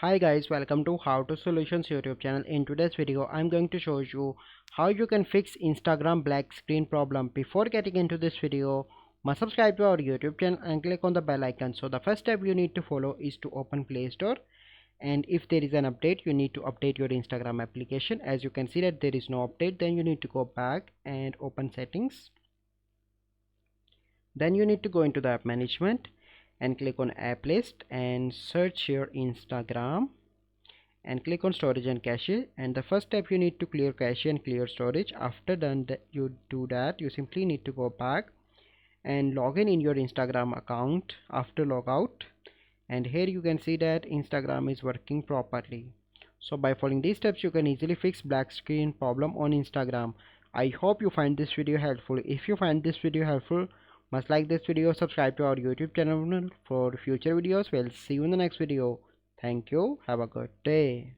Hi guys, welcome to How to Solutions YouTube channel. In today's video, I'm going to show you how you can fix Instagram black screen problem. Before getting into this video, must subscribe to our YouTube channel and click on the bell icon. So the first step you need to follow is to open Play Store, and if there is an update, you need to update your Instagram application. As you can see that there is no update, then you need to go back and open settings. Then you need to go into the app management and click on app list and search your Instagram and click on storage and cache. And the first step, you need to clear cache and clear storage. After done that, you do that, you simply need to go back and log in your Instagram account after logout, and here you can see that Instagram is working properly. So by following these steps, you can easily fix black screen problem on Instagram. I hope you find this video helpful. If you find this video helpful, must like this video, subscribe to our YouTube channel for future videos. We'll see you in the next video. Thank you. Have a good day.